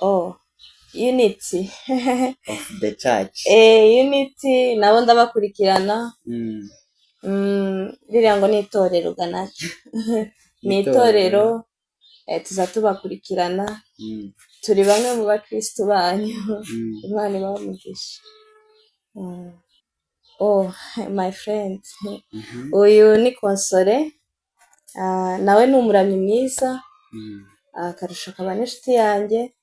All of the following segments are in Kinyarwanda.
Oh, Unity. of the church. Unity nabo ndabakurikirana. Ririya ngo ni itorero ganacyo. Ni itorero tuza tubakurikirana. Turi bamwe mu bakristo banyu. Imana ibamugisha. Oh, my friend. Uyu ni Konsole. Nawe ni umuramyi mwiza. Akarusha akaba n'inshuti yanjye.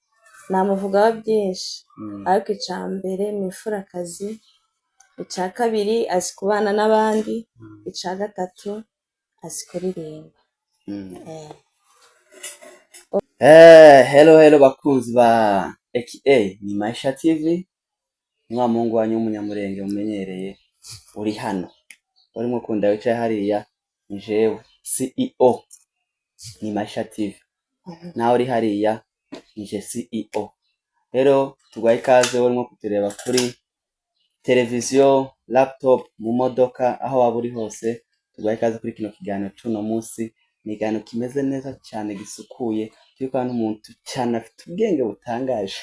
Namuvugaho byinshi. Ariko icya mbere ni imfurakazi. Icya kabiri azi kubana n'abandi. Icya gatatu azi kuririmba. Hello bakunzi ba AKA ni Maisha TV. Ni wa mungu wanyu w'umunyamurenge mumenyereye uri hano. Urimo kunda wicaye hariya ni jewe CEO ni Maisha TV. Nawe uri hariya ni je CEO. Rero tugwaye ikaze urimo kutureba kuri televiziyo, laptop, mu modoka, aho waba uri hose. Tugwaye ikaze kuri kino kiganiro cy'uno munsi. Ni ikiganiro kimeze neza cyane gisukuye. Turiko n'umuntu cyane afite ubwenge butangaje.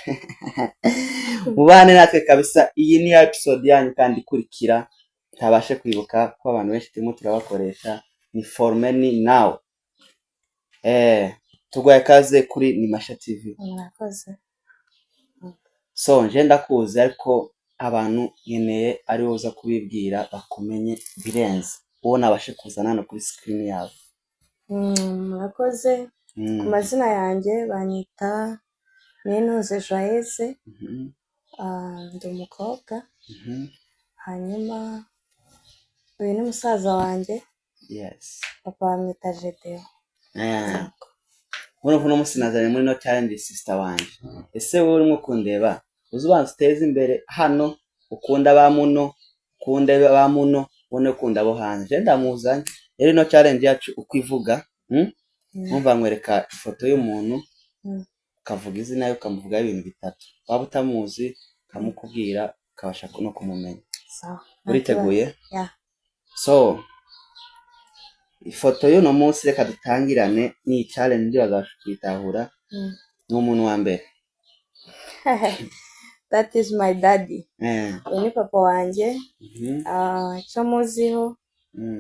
Mubane natwe kabisa. Iyi ni episode yanyu kandi ikurikira. Ntabashe kwibuka ko abantu benshi turimo turabakoresha. Ni for many now. Tugwaye ikaze kuri ni Maisha TV. Murakoze. So nje ndakuzi ariko abantu nkeneye ari woza kubibwira bakumenye birenze. Uwo nabashe kuzana hano kuri screen yawe. Murakoze. Ku mazina yanjye banyita Ninuze Joyeuse. Ndi umukobwa. Hanyuma uyu ni musaza wanjye. Yes. Papa bamwita Jedeo. Uno munsi nazanye muri no challenge sister wanje. Ese wowe urimo kundeba uzubanza uteze imbere hano ukunda ba muno kunde ba muno ubone ukunda abo hanze. Ndamuzanye rero no challenge yacu ukwivuga umva nkwereka ifoto y'umuntu ukavuga izina yo ukamuvuga ibintu bitatu. Waba utamuzi kamukubwira ukabasha no kumumenya. Sawa. Uriteguye? Yeah. So ifoto y'uno munsi reka dutangirane ni challenge ndi bazasha kwitahura. Ni umuntu wa mbere. That is my daddy. Ni papa wanjye. Icyo muziho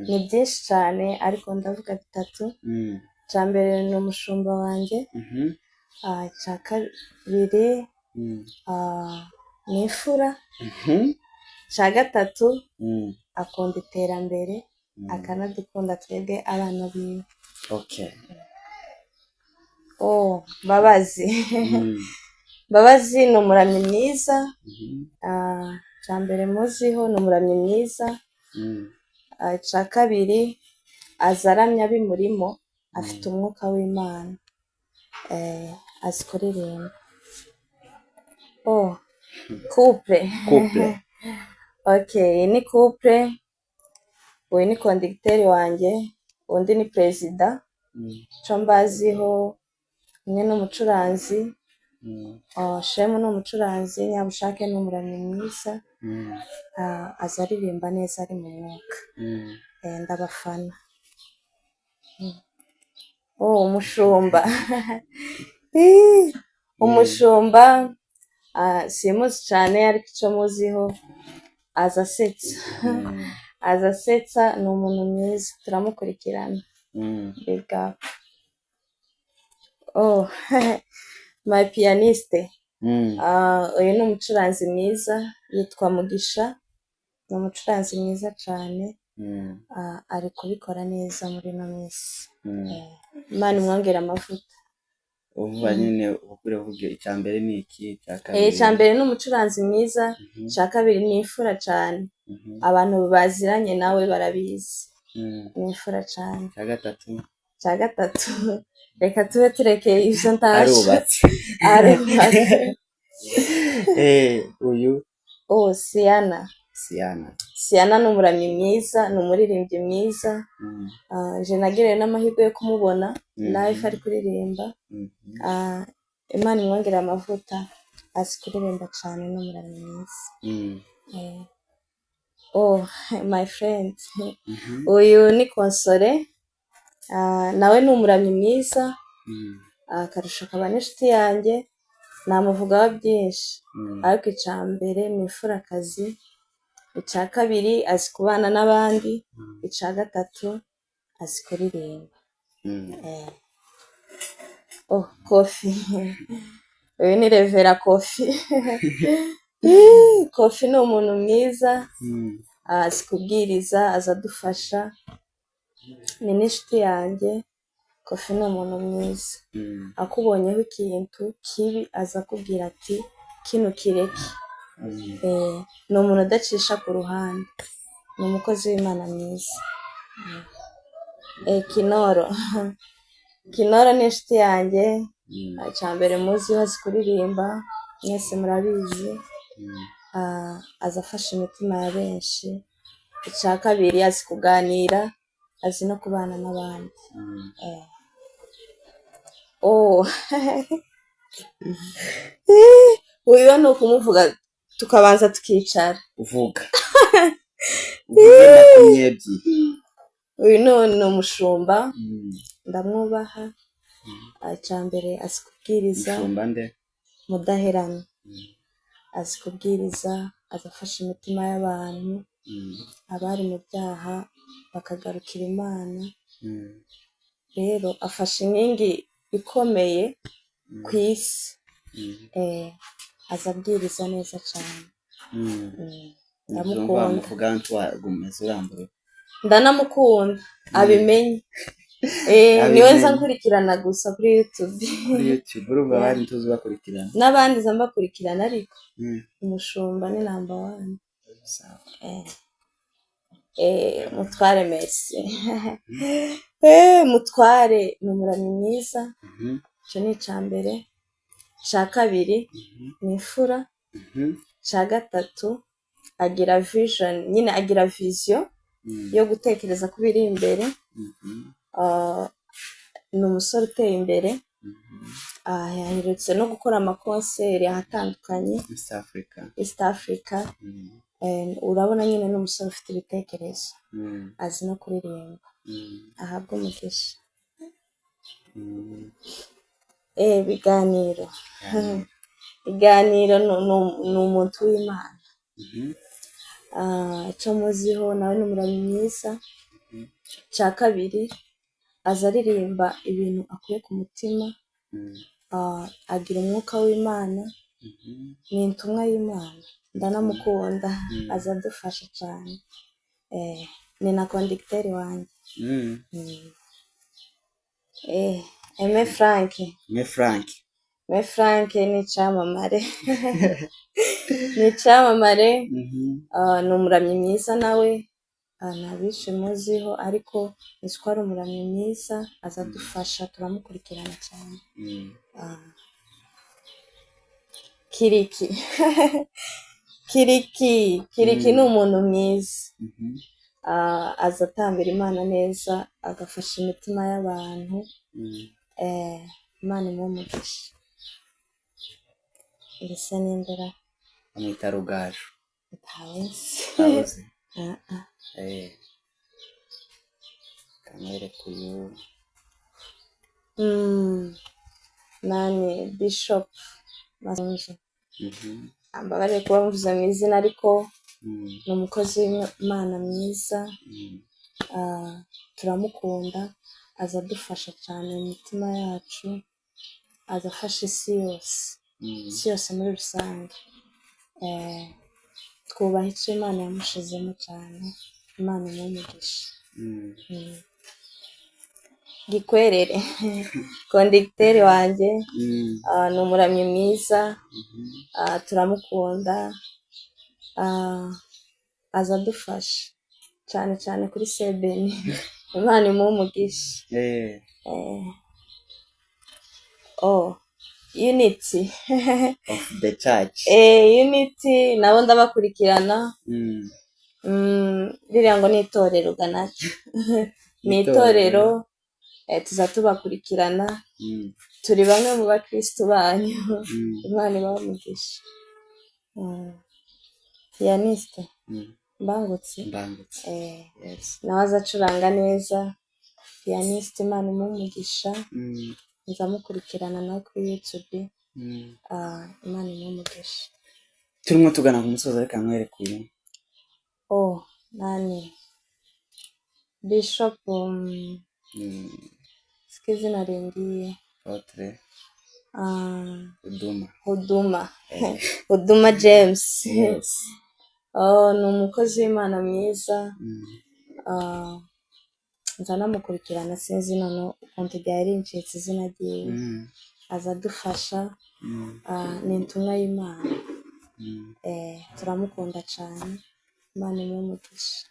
ni byinshi cyane ariko ndavuga bitatu. Icya mbere ni umushumba wanjye. Icya kabiri ni imfura. Icya gatatu akunda iterambere. Akanadukunda twebwe abana biwe. Okay. Mbabazi. Mbabazi ni umuramyi mwiza. Icya mbere muziho ni umuramyi mwiza. Icya kabiri azaramya bimurimo. Afite umwuka w'Imana. Azi kuririmba. Couple. Okay, ni couple. Uyu ni kondegiteri wanjye. Undi ni perezida. Icyo mbaziho umwe ni umucuranzi. Shemu ni umucuranzi. Nyabushake ni umuramyi mwiza. Aza aririmba neza ari mu mwuka. Ndabafana. Umushumba. Umushumba simuzi cyane ariko icyo muziho azasetsa. Azasetsa ni umuntu mwiza turamukurikirana. Big up. My pianiste. Uyu ni umucuranzi mwiza yitwa Mugisha. Ni umucuranzi mwiza cyane. Ari kubikora neza muri no minsi. Imana imwongera amavuta. Uvuga nyine ukure uvuge icya mbere ni iki icya kabiri. Icya mbere ni umucuranzi mwiza. Icya kabiri ni imfura cyane. Abantu baziranye nawe barabizi. Ni imfura cyane. Icya gatatu reka tube turekeye ibyo ntaje. Arubatse. Uyu Siana ni umuramyi mwiza, ni umuririmbyi mwiza. Je nagiriye n'amahirwe yo kumubona live ari kuririmba. Imana imwongera amavuta. Azi kuririmba cyane n'umuramyi mwiza. My friend. Uyu ni Konsole. Nawe ni umuramyi mwiza. Akarusha akaba n'inshuti yanjye. namuvugaho byinshi ariko icya mbere ni imfurakazi, icya kabiri azi kubana n'abandi, icya gatatu azi kuririmba. Kofi uyu ni Revera Kofi. Kofi ni umuntu mwiza, azi kubwiriza, aza adufasha, ni n'inshuti yanjye. Kofi ni umuntu mwiza, akubonyeho ikintu kibi aza akubwira ati kino kireke. Ni umuntu udacisha ku ruhande, ni umukozi w'Imana mwiza. Kinoro ni inshuti yanjye, icya mbere muziho azi kuririmba, mwese murabizi, aza afasha imitima ya benshi. Icya kabiri azi kuganira, azi no kubana n'abandi. Uyu ni ukumuvuga tukabanza tukicara. Uvuga makumyabiri. Uyu ni umushumba, ndamwubaha. Icya mbere azi kubwiriza, Mudaherana, azi kubwiriza, azi afasha imitima y'abantu, abari mu byaha bakagarukira Imana. Rero afasha inkingi ikomeye ku isi. Aza abwiriza neza cyane. Ndamukunda, ndanamukunda, abimenye. Niwe nza nkurikirana gusa kuri YouTube. Urumva abandi tuzi bakurikirana, n'abandi nza mbakurikirana, ariko umushumba ni number 1. Mutware Messi. Mutware ni umuramyi mwiza, icyo ni icya mbere. Icya kabiri ni imfura. Icya gatatu agira vision, nyine agira vision yo gutekereza ku biri imbere. Ni umusore uteye imbere, yaherutse no gukora amakonseri ahatandukanye East Africa. Urabona nyine ni umusore ufite ibitekerezo, azi no kuririmba, ahabwa umugisha. Ibiganiro ni umuntu w'Imana. Icyo muziho nawe ni umuramyi mwiza. Icya kabiri aza aririmba ibintu akuye ku mutima, agira umwuka w'Imana, ni intumwa y'Imana, ndanamukunda, aza adufasha cyane. Ni na kondegiteri wanjye. Aime Frank ni icyamamare. Ni icyamamare, ni umuramyi mwiza nawe. Ntabishe muziho ariko nzi ko ari umuramyi mwiza, aza adufasha, turamukurikirana cyane. Kiriki ni umuntu mwiza, aza atambira Imana neza, agafasha imitima y'abantu. Imana imuhe umugisha. Mbese n'imbera amwita Rugaju. Kamwereka uyu nani Bishop Masunzu. Mbabare kuba muvuze mu izina, ariko ni umukozi w'Imana mwiza. Turamukunda, aza adufasha cyane mu mitima yacu, aza afasha isi yose muri rusange. Twubaha icyo Imana yamushizemo cyane. Imana imuhe umugisha. Gikwerere kondegiteri wanjye, ni umuramyi mwiza, turamukunda, aza adufasha cyane cyane kuri sebeni. Imana imuhe umugisha. Unity of the church. Unity nabo ndabakurikirana. Ririya ngo ni itorero ganacyo. Ni itorero, tuza tubakurikirana, turi bamwe mu bakristo banyu. Imana ibahe umugisha. Pianiste Mbangutse, nawe aza acuranga neza. Pianiste Imana imuhe umugisha, nzamukurikirana nawe kuri YouTube. Imana imumugisha. turimo tugana ku musozi ariko nkwereka uyu nani Bishop siko izina ringiye Apotre Huduma James. yes ni umukozi w'Imana mwiza. nza namukurikirana sinzi none ukuntu ryari rincitse izina ryiwe. aza adufasha. ni intumwa y'Imana. turamukunda cyane. Imana imumugisha.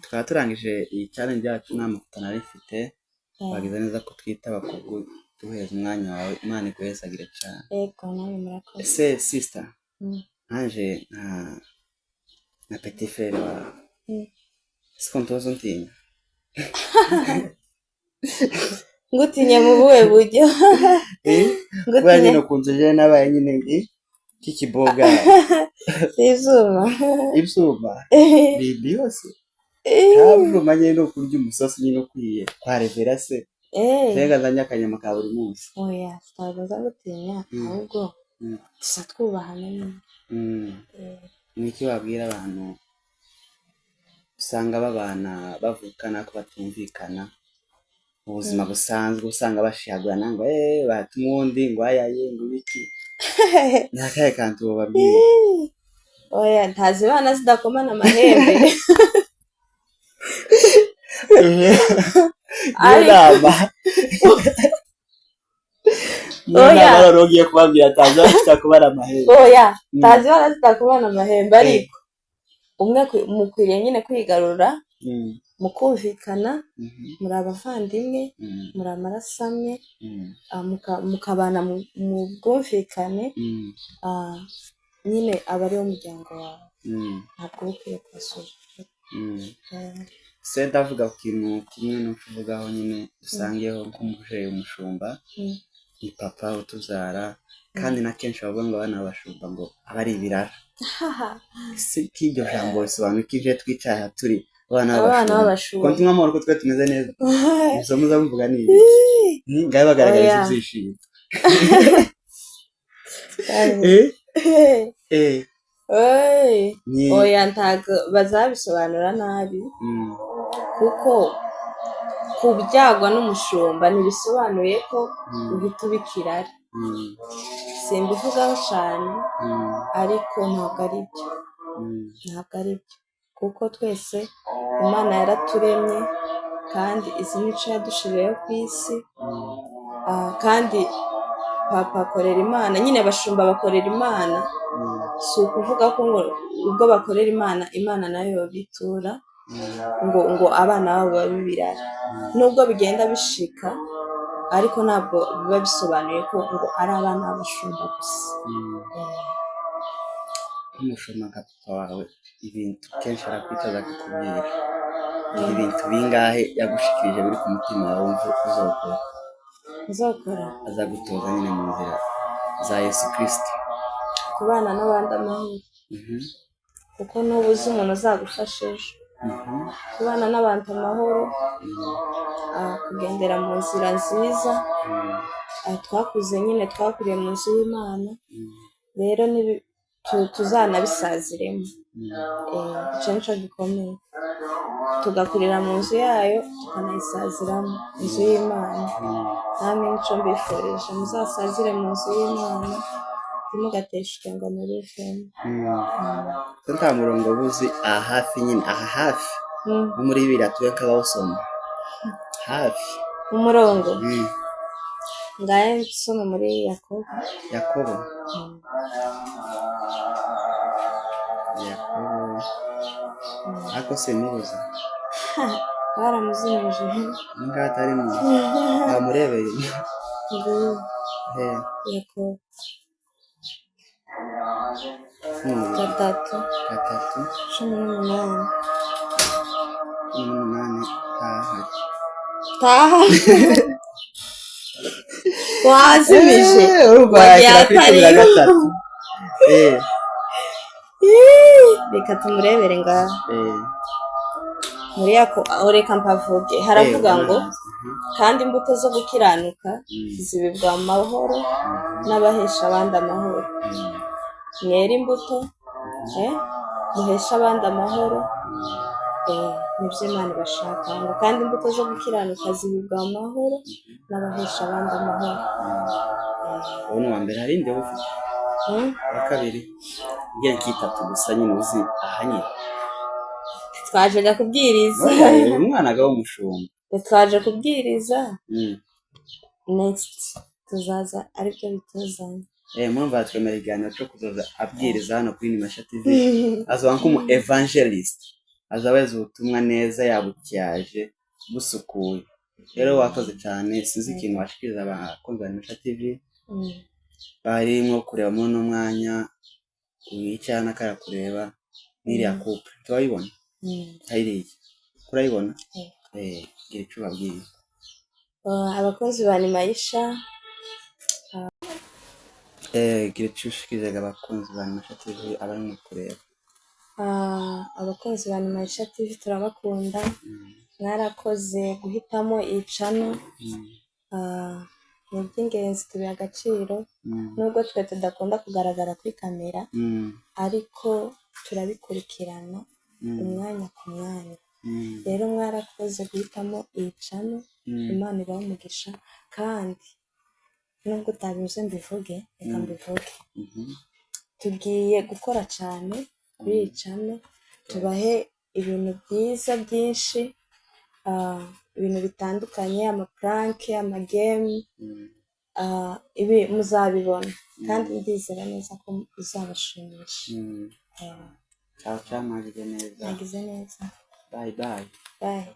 tukaba turangije iyi challenge yacu n'amafoto nari mfite. wagize neza ko twitaba duheza umwanya wawe. Imana iguhezagire cyane. Yego nawe murakoze. ese sister nanje na petit frère wawe siko ntozo ntinya ngutinye mu buhe buryo? Ngutinye nyine ukunze je nabaye nyine kikiboga ibyuma bibi yose kabyo manye no kurya umusosi nyine ukwiye kwarevera se senga zanya kanyama ka buri munsi. Oya stabaza gutinya ahubwo tusa twubahana nyine. Niki wabwira abantu usanga babana bavukana ko batumvikana ubuzima busanzwe usanga bashiyagurana ngo batumundi ngo ayaye ngo biki nakaye kantu bababwiye? Oya ntazi bana zidakomana amahembe. Oya barogiye kubabwira taza zitakubara amahembe. Oya tazi bana zidakomana amahembe ariko umwe mukwiriye nyine kwigarura mukumvikana muri abavandimwe muri amarasamwe mukabana mu bwumvikane nyine aba ari wo muryango wawe. ntabwo ukwiye kubasuzugura. se ndavuga ku kintu kimwe no kuvugaho nyine dusangiyeho nk'umubyeyi umushumba ni papa utuzara kandi na kenshi bavuga ngo abana b'abashumba ngo aba ari ibirara. si kiryo jambo risobanura ko ije twicaye turi abana b'abashumba konti nk'amahoro ko twe tumeze neza izo muza muvuga ni ngaye bagaragariza ibyishimo. Oya ntago bazabisobanura nabi kuko kubyagwa n'umushumba ntibisobanuye ko uhita ubikirara. simbivugaho cyane ariko ntabwo ari byo kuko twese Imana yaraturemye kandi izi mico yadushiriyeho ku isi. kandi papa akorera Imana nyine abashumba bakorera Imana. si ukuvuga ko ngo ubwo bakorera Imana nayo bitura ngo abana babo babibirara. nubwo bigenda bishika ariko ntabwo biba bisobanuye ko ngo ari abana b'abashumba gusa. umushumba nka papa wawe ibintu kenshi arakwitaza akakubwira ibintu bingahe yagushikirije biri ku mutima wawe wumva uzokora azagutoza nyine mu nzira za Yesu Kristo. kubana n'abandi amahoro kuko n'ubu uzi umuntu uzagufasha ejo. kubana n'abantu amahoro kugendera mu nzira nziza. twakuze nyine twakuriye mu nzu y'Imana rero tuzanabisaziremo. icyo nicyo gikomeye tugakurira mu nzu yayo tukanayisaziramo inzu y'Imana. namwe nicyo mbifurije muzasazire mu nzu y'Imana ntimugateshwe ngo murivemo. nta murongo buzi hafi nyine hafi muri bibiri atuye kabawusoma hafi umurongo ngaye nsoma muri Yakobo ako semibuza baramuzimije ngaho atarimo bamurebeye Yakobo 3:18 taha wazimije reka tumurebere ngaho muri reka mpavuge haravuga ngo kandi imbuto zo gukiranuka zibibwa amahoro n'abahesha abandi amahoro. Mwera imbuto muhesha abandi amahoro, nibyo Imana ibashaka ngo kandi imbuto zo gukiranuka zibibwa amahoro n'abahesha abandi amahoro. uwo ni uwa mbere, hari indi ufite uwa kabiri igihe kitatu gusa nyine uzi ahanyine. Twajaga kubwiriza uyu mwana aga w'umushumba twaje kubwiriza next tuzaza aribyo bituzanye. Mpamvu batwemera ikiganiro cyo kuzoza abwiriza hano kuri Nimasha TV. Azoba nk'umu evangelist, azaba yazi ubutumwa neza yabutyaje busukuye. Rero wakoze cyane, sinzi ikintu washikiriza abakunzi ba Nimasha TV barimo kureba muri uno mwanya wicyana kara kureba n'iriya couple turayibona hayiriye kurayibona. Gira icyo babwiye abakunzi ba Nimasha, gira icyo ushikirizaga abakunzi ba Nimasha TV abarimo kureba. abakunzi ba Nimasha TV turabakunda, mwarakoze guhitamo iyi channel, ni iby'ingenzi, tubiha agaciro nubwo twe tudakunda kugaragara kuri kamera, ariko turabikurikirana umwanya ku mwanya. Rero mwarakoze guhitamo iyi channel, Imana ibahe umugisha, kandi nubwo utabivuze mbivuge, reka mbivuge, tugiye gukora cyane kuri iyi channel, tubahe ibintu byiza byinshi, ibintu bitandukanye, amapranke, amagame, ibi muzabibona kandi ndizera neza ko bizabashimisha. Ciao ciao, mwagize neza. Mwagize neza. Bye bye. Bye.